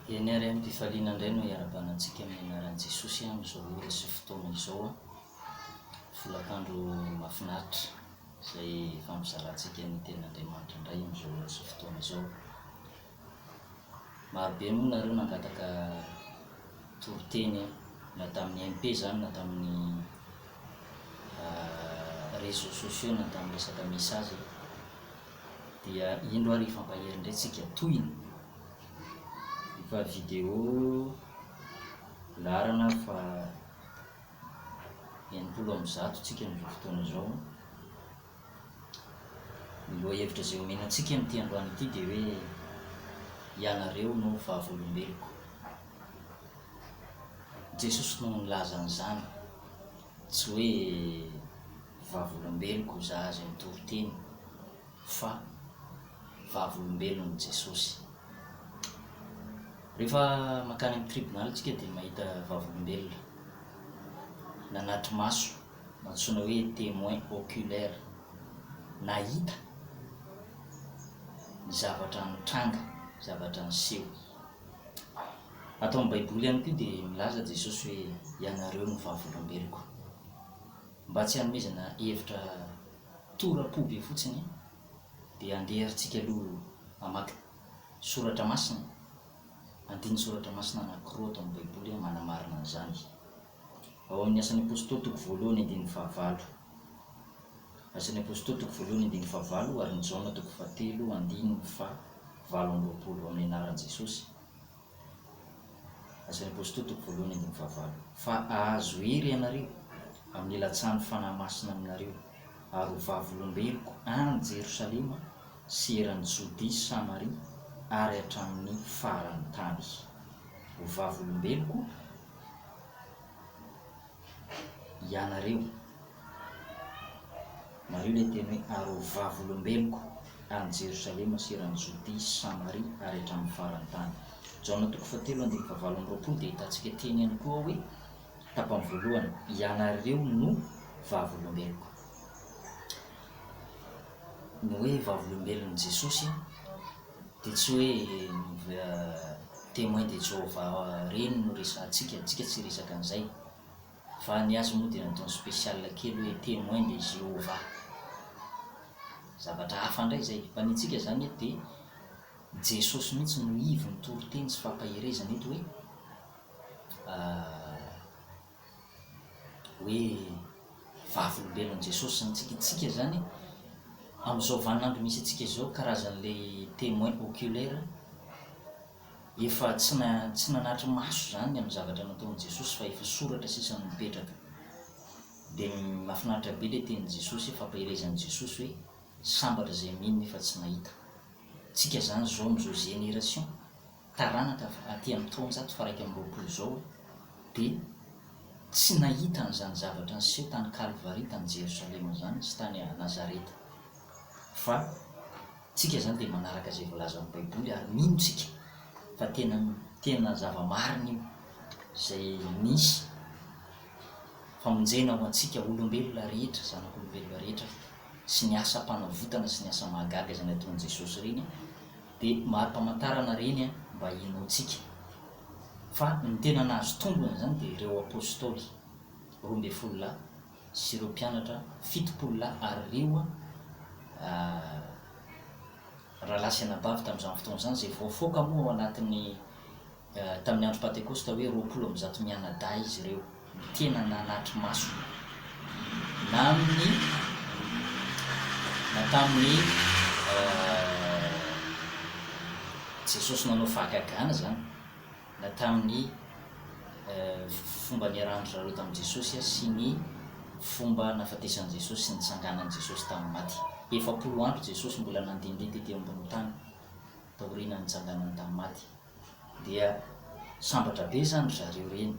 Eny ary amin'ny mpifaliana indray no iarabanantsika amin'ny anaran'i Jesosy amin'izao ora sy fotoana izao a. Folakandro mahafinaritra izay fampizarantsika ny ten'Andriamanitra indray amin'izao ora sy fotoana izao. Marobe moa nareo nangataka toriteny na tamin'ny MP zany na tamin'ny réseaux sociaux na tamin'ny resaka mesazy, dia indro ary ifampahery indray tsika tohina fa vidéo larana fa 90 tsika amin'izao fotoana izao. Ny lohahevitra izay omenantsika amin'ity androany ity dia hoe ianareo no vavolombeloko. Jesosy no nilaza an'izany, tsy hoe vavolombeloko za azy mitoriteny fa vavolombelon'i Jesosy. Rehefa makany amin'ny tribunal tsika dia mahita vavolombelona nanatry maso, antsoina hoe témoin oculaire, nahita ny zavatra nitranga, zavatra niseho. Atao amin'ny baiboly ihany koa dia milaza Jesosy hoe ianareo no vavolombeloko. Mba tsy hanomezana hevitra tora-po be fotsiny dia andeharintsika aloha hamaky soratra masina, andiny soratra masina anankiroa atao amin'ny baiboly manamarina an'izany. Ao amin'ny Asan'ny Apôstôly toko voalohany andiny fahavalo, Asan'ny Apôstôly toko voalohany andiny fahavalo ary ny Jaona toko fahatelo andiny fahavalo amby roapolo amin'ny anaran'i Jesosy. Asan'ny Apôstôly toko voalohany andiny fahavalo. Fa ahazo hery ianareo amin'ny latsahany fanahy masina aminareo ary ho vavolombeloko any Jerosalema sy eran'ny Jodia sy Samaria ary hatramin'ny faran'ny tany. Ho vavolombeloko ianareo, nareo ilay teny hoe ary ho vavolombeloko any Jerosalema sy eran'ny Jodia sy Samaria ary hatramin'ny faran'ny tany. Jaona toko fahatelo andiny fahavalo amby roapolo dia hitantsika teny ihany koa hoe tapany voalohany, ianareo no vavolombeloko. Ny hoe vavolombelon'i Jesosy dia tsy hoe témoin de Jéhovah reny no resantsika, tsika tsy resaka an'izay, fa ny azy moa dia nataony spécial kely hoe témoin de Jéhovah, zavatra hafa indray izay. Fa ny antsika zany dia Jesosy mihitsy no ivy nitoriteny sy fampaherezana eto hoe vavolombelon'i Jesosy. Santsika zany amin'izao vaninandro misy atsika izao, karazan'ilay témoin oculaire efa tsy nanatry maso zany amin'ny zavatra nataon'i Jesosy, fa efa soratra sisa no mipetraka. Dia mahafinaritra be ilay tenin'i Jesosy, fampaherezan'i Jesosy hoe sambatra izay mino nefa tsy nahita. Tsika zany zao amin'izao génération taranaka aty amin'ny taonjato fa 120 izao dia tsy nahita an'izany zavatra niseho tany Calvary, tany Jerosalema zany sy tany Nazareta. Fa tsika zany dia manaraka izay voalaza amin'ny baiboly ary mino tsika fa tena zava-marina io izay nisy famonjena ho antsika olombelona rehetra, zanak'olombelona rehetra, sy ny asa mpanavotana sy ny asa mahagaga izay nataon'i Jesosy reny, dia mari-pamantarana reny mba hinoantsika. Fa ny tena nahazo tombony zany dia ireo apôstôly 12 lahy sy ireo mpianatra 70 lahy ary ireo rahalahy sy anabavy tamin'izany fotoana izany, izay voafoaka moa ao anatin'ny tamin'ny andro Pentekosta hoe 20 mianadahy izy ireo, tena nanatry maso na tamin'ny Jesosy nanao fahagagana zany, na tamin'ny fomba niarahany zareo tamin'i Jesosy sy ny fomba nahafatesan'i Jesosy sy nitsanganan'i Jesosy tamin'ny maty. 40 andro Jesosy mbola nandindihy tety ambony tany taoriana nitsanganany tamin'ny maty. Dia sambatra be zany zareo reny,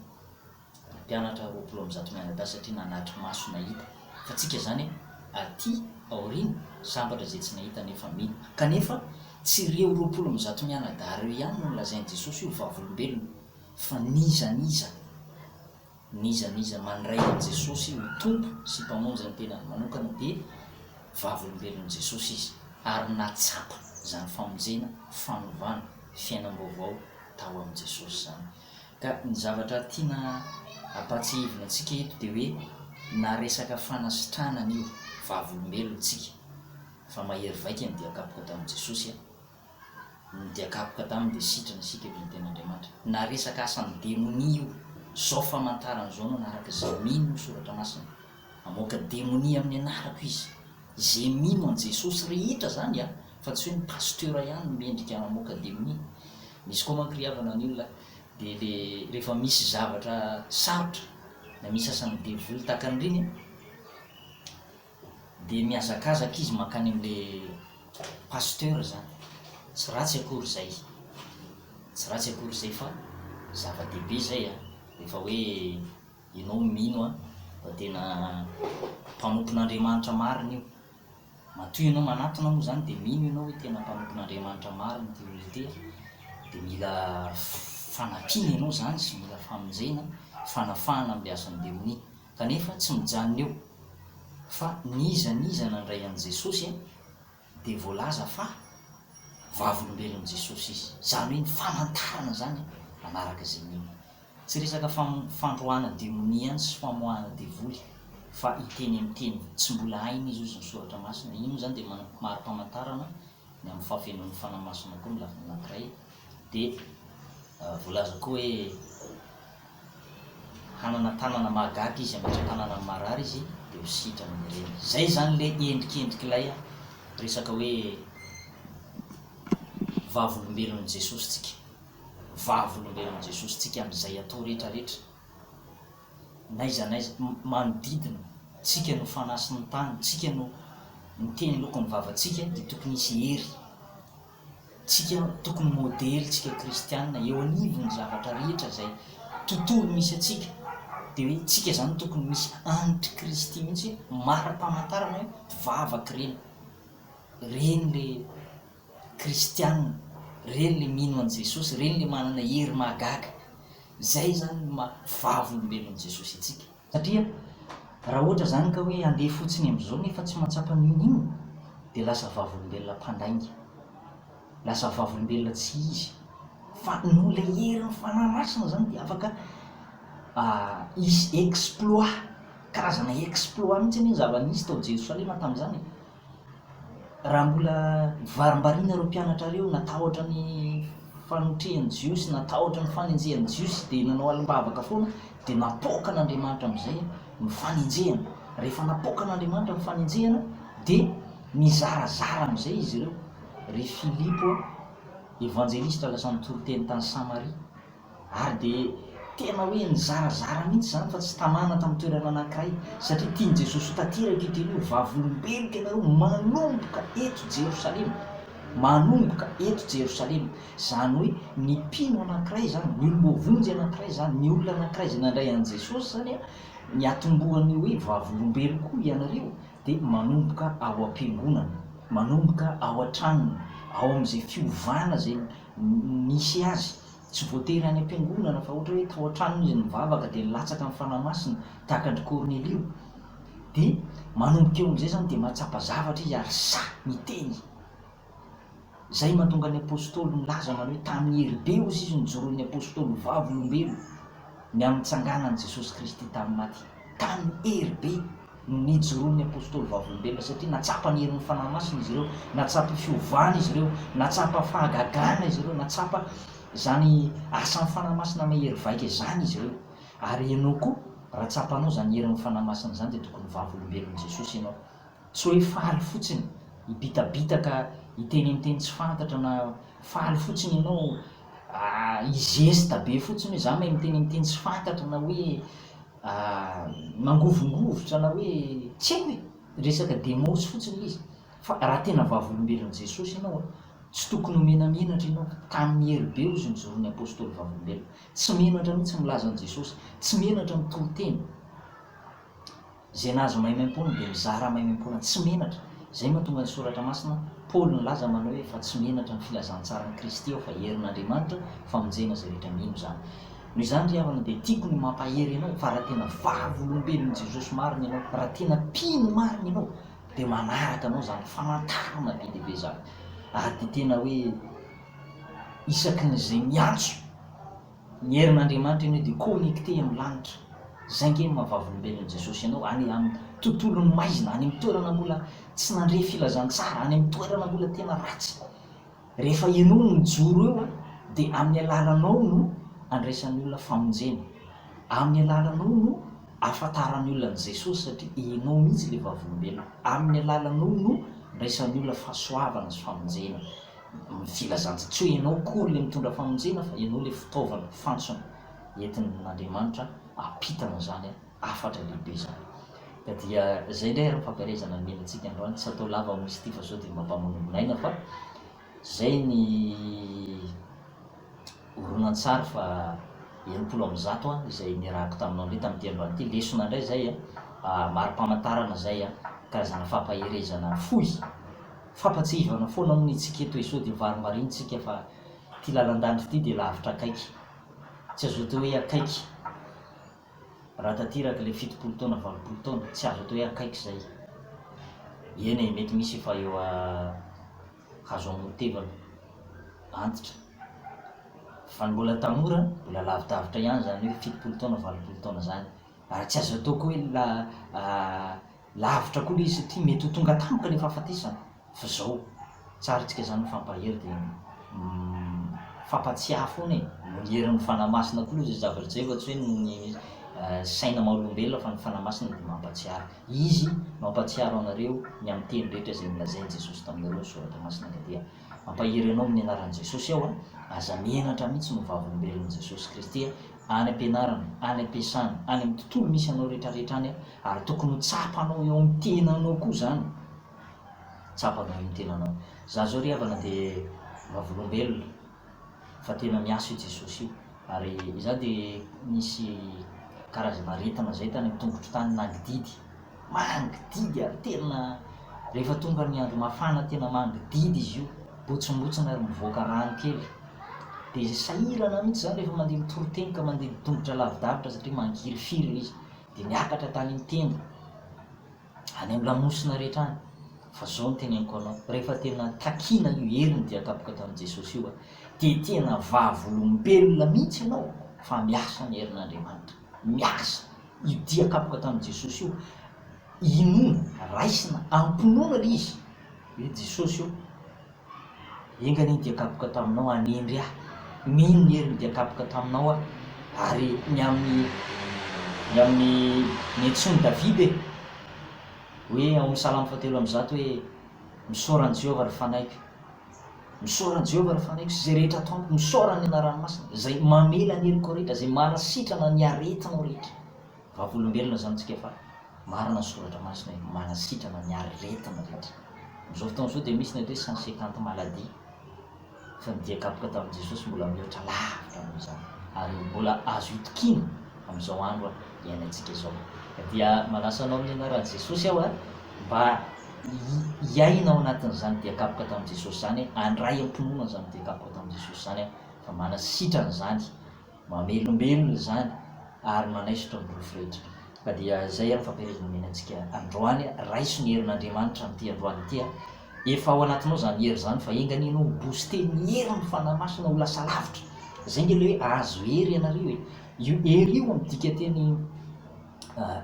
mpianatra 20 mianadahy satria nanatry maso nahita. Fa tsika zany aty aoriana sambatra izay tsy nahita nefa mino. Kanefa tsy ireo 20 mianadahy ireo ihany no nolazain'i Jesosy ho vavolombelona, fa niza mandray an'i Jesosy ho tompo sy mpamonjy ny tenany manokana dia vavolombelon'i Jesosy izy, ary natsapa zany famonjena, fanovana, fiainam-baovao tao am' Jesosy zany. Ka ny zavatra tiana ampatsihivina antsika eto de hoe na resaka fanasitranana io vavolombelontsika fa mahery vaika ny diakapoka tamin' Jesosy ny diakapoka taminy de sitrana sika ny ten'Andriamanitra. Na resaka asan'ny demonia io zao famantaran'izao no anaraka zay mino no soratra masina amoaka demonia amin'ny anarako izy zay mino an' Jesosy rehetra zany fa tsy hoe ny pasteur ihany no mendrika mamoaka demonia. Misy koa manko ry havana ny olona de le rehefa misy zavatra sarotra na misy asan'ny devoly tahaka an'ireny de miazakazaka izy mankany am'le pasteur zany. Tsy ratsy akory zay, tsy ratsy akory zay fa zava-dehibe zay rehefa hoe ianao mino fa tena mpanompon'Andriamanitra marina io. Matoy ianao manatona moa zany de mino ianao hoe tena mpanompon'Andriamanitra marina ty olona ty de mila fanampiana ianao zany sy mila famonjena fanafahana am'le asan'ny demonia. Kanefa tsy mijanona eo fa niza nandray an' Jesosy de voalaza fa vavolombelon'i Jesosy izy. Zany hoe ny famantarana zany manaraka zay mino. Tsy resaka fandroana demonia ihany sy famoahana devoly fa iteny amin'ny teny tsy mbola hainy izy ozy ny soratra masina. Ino zany de mari-pamantarana ny amin'ny fahafenon'ny fanamasina koa ny lafiny anankiray. De voalaza koa hoe hanana tanana mahagaga izy amatra tanana marary izy de ho sitrana ireny. Zay zany le endrikendrik'ilay resaka hoe vavolombelon'i Jesosy tsika, vavolombelon'i Jesosy tsika am'izay atao rehetrarehetra naiza manodidina tsika no fanasiny tany, tsika no miteny lokon'ny vavantsika de tokony hisy hery, tsika tokony modely tsika kristianina eo anivony zavatra rehetra zay tontolo misy atsika de hoe tsika zany tokony misy anitry Kristy mihitsy mara-pamantarana hoe vavaka reny le kristianina, reny le mino an' Jesosy, reny le manana hery mahagaga. Zay zany vavolombelon'i Jesosy atsika. Satria raha ohatra zany ka hoe andeha fotsiny am'izao nefa tsy mahatsapa n'inino de lasa vavolombelona mpandainga, lasa vavolombelona tsy izy fa no le herin'ny fanahy masina zany de afaka isy exploit, karazana exploit mihitsy ny zava-nisy tao Jerosalema tam'izany. Raha mbola varimbarina reo mpianatra reo natahotra ny fanotrehan'ny jiosy, natahotra ny fanenjehan'ny jiosy de nanao alimbavaka foana de napoaka an'Andriamanitra am'izay ny fanenjehana. Rehefa napoaka an'Andriamanitra ny fanenjehana de nizarazara am'izay izy ireo. Ry Filipo evanjelista lasa nitoroteny tany Samaria ary de tena hoe nizarazara mihitsy zany fa tsy tamana tamin'ny toerana anankiray satria tiany Jesosy ho tanteraka io teny io vavolombeloko ianareo manomboka eto Jerosalema, manomboka eto Jerosalema. Zany hoe ny mpino anankiray zany, ny olombovonjy anankiray zany, ny olona anankiray zay nandray an' Jesosy zany ny atombohany hoe vavolombelo koa ianareo de manomboka ao am-piangonana, manomboka ao an-tranony, ao am'izay fiovana zay misy azy. Tsy voatery any am-piangonana fa ohatra hoe tao an-tranony izy nivavaka de nilatsaka amin'ny fanahy masina tahaka andry Kornelio de manomboka eo am'izay zany de mahatsapa zavatra izy ary sa miteny. Zay mahatonga ny apôstôly milaza manao hoe tamin'ny heribe ozy izy nijoroan'ny apôstôly vavolombelo ny amin'ny tsanganan'i Jesosy Kristy tamin'ny maty. Tamin'ny heribe nijoroan'ny apôstôly vavolombelona satria natsapa ny herin'ny fanahy masina izy ireo, natsapa fiovana izy ireo, natsapa fahagagana izy ireo, natsapa zany asan'ny fanahy masina mahery vaika zany izy ireo. Ary ianao koa raha tsapanao zany herin'ny fanahy masina zany de tokony vavolombelon'i Jesosy ianao. Tsy hoe faly fotsiny hibitabitaka hiteny am'teny tsy fantatra na faly fotsiny ianao izesta be fotsiny hoe za mahay miteny am'teny tsy fantatra na hoe mangovongovotra na hoe tsy hay hoe resaka demosy fotsiny izy. Fa raha tena vavolombelon'i Jesosy ianao tsy tokony ho menamenatra ianao. Tamin'ny heribe ozy nijoroan'ny apôstôly vavolombelona, tsy menatra mihitsy milaza an' Jesosy, tsy menatra mitoro-teny. Zay nazy maimaimpona de mizara maimaimpona, tsy menatra. Zay mahatonga ny soratra masina Paoly nilaza manao hoe fa tsy menatra ny filazantsaran'i Kristy ao fa herin'Andriamanitra famonjena zay rehetra mino zany. Noho izany ry havana de tiako ny mampahery ianao fa raha tena vavolombelon'i Jesosy marina ianao, raha tena mpino marina ianao de manaraka anao zany famantarana be dehibe zany. Ary de tena hoe isakin'izay miantso ny herin'andriamanitra iny hoe dia connecté amin'ny lanitra. Zay nge mahavavolombelon' Jesosy ianao any amin'ny tontolony maizina, any amin'ny toerana mbola tsy nandre filazantsara, any amin'ny toerana mbola tena ratsy. Rehefa ianao no mijoro eo a, dia amin'ny alalanao no andraisan'ny olona famonjena, amin'ny alalanao no ahafantarany olona ny Jesosy satria ianao mihitsy le vavolombelona, amin'ny alalanao no andraisan'ny olona fahasoavana sy famonjena. Filazantsara tsy hoe ianao kory le mitondra famonjena fa ianao le fitaovana fantsona entin'Andriamanitra apitana zany afatra lehibe zany. Ka dia zay ndray raha fampiarezana menantsika androany, tsy atao lava misy ty fa zao dia mampamonomonaina fa zay ny horonan-tsary fa 90 izay nirahako taminao ndray tamin'ity androany ity. Lesona indray zay mari-pamantarana zay karazana fampaherezana fohy, fampatsihivana foana amin'itsika eto izao dia varimarintsika fa ty lalan-danitra ty dia lavitra akaiky, tsy azo atao hoe akaiky. Raha tatiraka le 70 taona 80 taona tsy azo atao hoe akaiky zay. Eny mety misy efa eo hazo amotevana antitra, fa mbola tanora mbola lavidavitra ihany zany hoe 70 taona 80 taona zany. Ary tsy azo atao koa hoe lavitra koa le izy satria mety ho tonga tampoka le fahafatesana. Fa zao tsaritsika zany fampahery dia fampatsiahy foana e, herin'ny fanamasina koa zay zavatra zay fa tsy hoe ny saina maha-olombelona fa ny fanamasina dia mampatsiaro. Izy mampatsiaro anareo ny amin'ny teny rehetra zay milazainy Jesosy taminareo ny soratra masina. Ka dia mampahery anao amin'ny anaran'i Jesosy aho aza menatra mihitsy no vavolombelon'i Jesosy Kristy any am-pianarana, any am-piasana, any amin'ny tontolo misy anao rehetrarehetra any ary tokony ho tsapanao eo amin'ny tenanao koa zany, tsapanao eo amin'ny tenanao. Za zao ry havana dia vavolombelona fa tena miasa io Jesosy io, ary za dia misy karazana retana zay tany amin'ny tongotro tany nangididy ary tena rehefa tonga ny andro mafana tena mangididy izy io, botsimbotsina ary mivoaka rano kely. Dia sahirana mihitsy zany rehefa mandeha mitoroteny ka mandeha tongotra lavidavitra satria mangirifiry izy, dia miakatra tany amin'ny tenda any amin'ny lamosina rehetra any. Fa zao ny teneniko anao, rehefa tena takina io heriny dia akapoka tamin'i Jesosy io dia tena vavolombelona mihitsy ianao, fa miasa ny herin'Andriamanitra, miasa io dia akapoka tamin'i Jesosy io, inona, raisina, ampinoana le izy hoe Jesosy io engany iny dia akapoka taminao anendry ahy, mino ny heriny dia akapoka taminao ary ny amin'ny antsony Davida hoe ao amin'ny salamo 7:1 hoe misaorany Jehovah ary fanaiko, misaorany Jehovah ary fanaiko sy zay rehetra ataoko, misaorany anarany masina zay mamela ny heriko rehetra, zay manasitrana ny aretinao rehetra. Vavolombelona zany tsika fa marina ny soratra masina hoe manasitrana ny aretina rehetra. Amin'izao fotoana zao dia misy ny atao hoe 150 maladie, fa ny dia akapoka tamin'i Jesosy mbola mihoatra lavitra amin'izany ary mbola azo itokina amin'izao andro iainantsika izao. Dia manasa anao amin'ny anaran'i Jesosy aho mba hiaina ao anatin'izany dia akapoka tamin'i Jesosy zany, handray am-pinoana zany dia akapoka tamin'i Jesosy zany fa manasitrana zany, mamelombelona zany ary manaisotra ny rofo rehetra. Ka dia zay ary fampiarezana menantsika androany, raiso ny herin'Andriamanitra amin'ity androany ity efa ao anatinao zany hery zany fa engany ianao booster ny herin'ny fanamasina ho lasa lavitra. Zay nge le hoe azo hery ianareo io hery io midika teny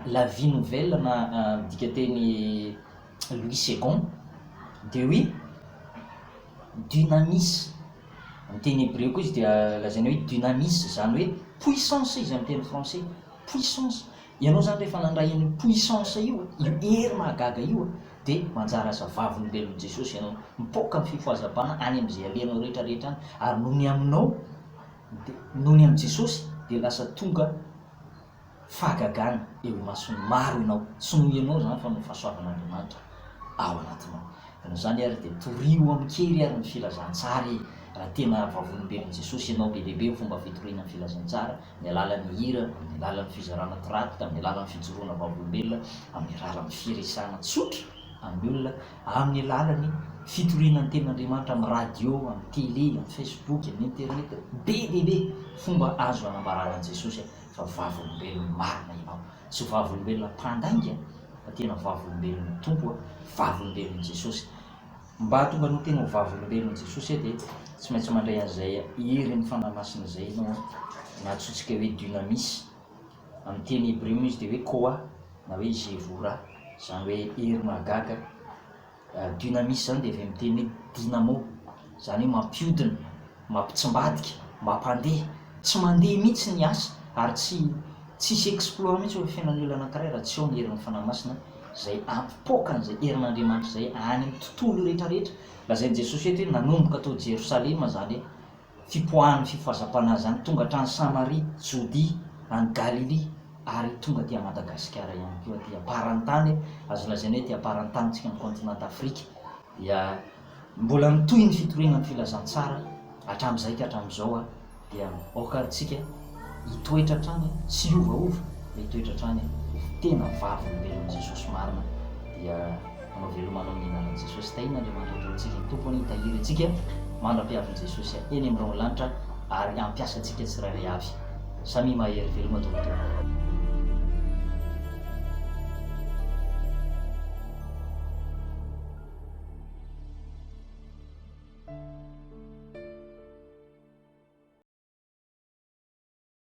la vie nouvelle na midika teny Louis II dia hoe dynamis, amin'ny teny hébreu koa izy dia lazaina hoe dynamis, zany hoe puissance izy amin'ny teny français, puissance. Ianao zany rehefa nandray iny puissance io hery mahagaga io dia manjara asa vavolombelon'i Jesosy ianao, mipoaka amin'ny fifoazam-pana any amin'izay alehanao rehetrarehetra any, ary noho ny aminao noho ny amin'i Jesosy dia lasa tonga fahagagana eo imasony maro ianao, tsy noho ianao zany fa no fahasoavan'Andriamanitra ao anatinao. Noho zany ary dia torio amin'kery ary ny filazantsara raha tena vavolombelon'i Jesosy ianao be lehibe ny fomba fitoriana amin'ny filazantsara, ny alalan'ny hira, ny alalan'ny fizarana tratika, ny alalan'ny fijoroana vavolombelona, amin'ny alalan'ny firesahana tsotra amin'ny olona, amin'ny alalan'ny fitoriana ny tenin'Andriamanitra amin'ny radio, amin'ny télé, amin'ny Facebook, amin'ny internet, be lehibe fomba azo anambaran'i Jesosy fa vavolombelona marina ianao, tsy vavolombelona mpandainga fa tena vavolombelon'ny Tompo, vavolombelon'i Jesosy. mba tonga no tena vavolombelon Jesosy dia tsy maintsy mandray an'izay hery ny fanamasina zay no natsotsika hoe dynamis amin'ny teny hébreu moa izy dia hoe koa na hoe zevora zany hoe hery magaga. Dynamis zany dia avy amin'ny teny hoe dynamo zany hoe mampiodina, mampitsimbadika, mampandeha, tsy mandeha mihitsy ny asa ary tsisy exploit mihitsy hoe fiainan'olona anankiray raha tsy eo ny herin'ny fanamasina zay ampipoaka an'izay herin'Andriamanitra zay any amin'ny tontolo rehetrarehetra. Lazain'i Jesosy eto hoe nanomboka tao Jerosalema zany hoe fipoahan'ny fifohazam-panahy zany tonga hatrany Samaria, Jodia, any Galilia ary tonga aty Madagasikara ihany koa, aty aparan-tany azo lazaina hoe aty aparan-tanyntsika ny continent Afrika dia mbola mitohy ny fitorenan'ny filazantsara hatramin'izay ka hatramin'izao dia aokaritsika hitoetra hatrany tsy iovaova hitoetra hatrany tena vavolombelon'i Jesosy marina dia manao velomanao ny inanan' Jesosy tahina Andriamanitra ataontsika ny tompony tahiry antsika mandra-piavin'i Jesosy eny amin'ny rano lanitra ary ampiasa antsika tsirairay avy samy mahery veloma tokotokoa.